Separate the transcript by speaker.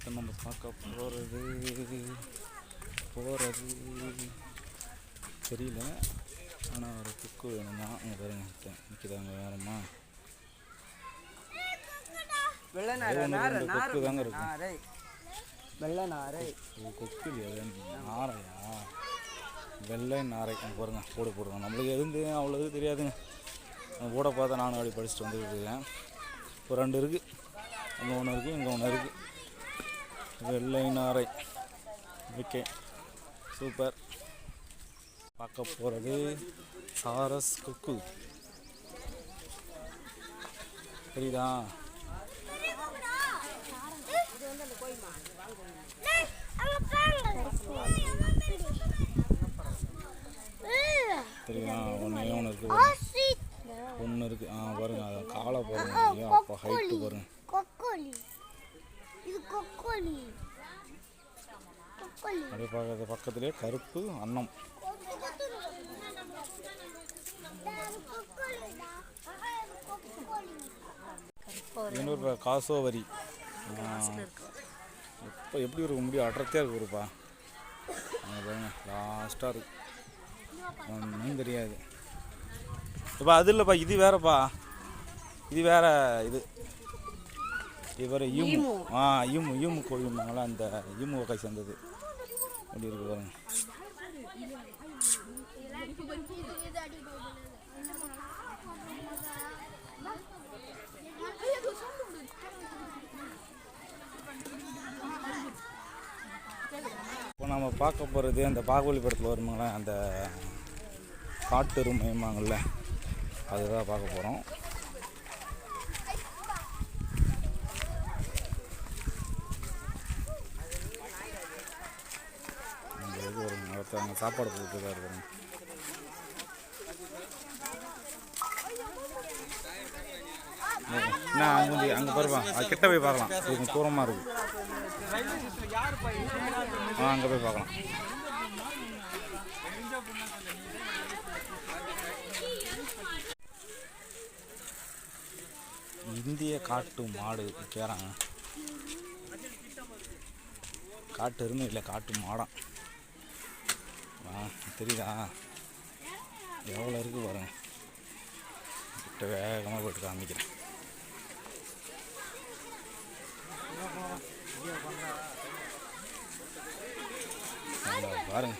Speaker 1: இப்போ நம்ம பார்க்க போகிறது தெரியல. ஆனால் ஒரு குக்கு வேணுமா? அங்கே பாருங்க நிற்கிறாங்க வேறம்மா. கொக்கு தாங்க இருக்கும். கொக்கு இல்லையா? நாரையா? வெள்ளை நாரை. பாருங்க போட போடுவோம். நம்மளுக்கு எதுந்து அவ்வளோ இது தெரியாதுங்க. போட பார்த்தா நானும் அப்படி படிச்சுட்டு வந்துக்கிட்டு இருக்கேன். இப்போ 2 இருக்குது. அங்கே ஒன்று இருக்குது, இங்கே ஒன்று இருக்குது. வெள்ளை நாரை. Okay, super. பார்க்க போகிறது சாரஸ் கொக்கு. தெரியுதா? தெரியுதா? ஒன்று இருக்குது, ஒன்று இருக்குது. பாருங்க, அதை காலை பாருங்க. அப்போ ஹைட்டு பாருங்க. அப்படியே பார்க்கறது பக்கத்துலேயே கருப்பு அன்னம். இன்னொரு காசோவரி. இப்போ எப்படி இருக்கும்? முடியும் அடர்த்தியாக இருக்கு ஒருப்பா. பாருங்க, லாஸ்ட்டாக இருக்கு. ஒன்றும் தெரியாது. இப்போ அது இல்லைப்பா, இது வேறப்பா. இது வேற. இது வேறு ஈமு. ஈமு கோழிங்களா? அந்த ஈமு வகை சேர்ந்தது. அப்படி இருக்கு பாருங்க. இப்போ நம்ம பார்க்க போகிறது அந்த பாகுபலி படத்தில் வருமாங்களே, அந்த காட்டெருமைமாங்கள்ல, அதுதான் பார்க்க போகிறோம். அந்த இது வருங்க, ஒருத்தவங்க சாப்பாடு கொடுத்துதான் இருக்கிறாங்க. என்ன அங்கே பாருப்பா, அது கிட்ட போய் பார்க்கலாம். கொஞ்சம் தூரமாக இருக்குது. அங்கே போய் பார்க்கலாம். இந்திய காட்டு மாடு விற்கிறாங்க. காட்டு எருமை இல்லை, காட்டு மாடம். தெரியுதா? எவ்வளோ இருக்குது பாருங்க. கிட்ட வேகமாக போட்டு காமிக்கிறேன். பாருங்க.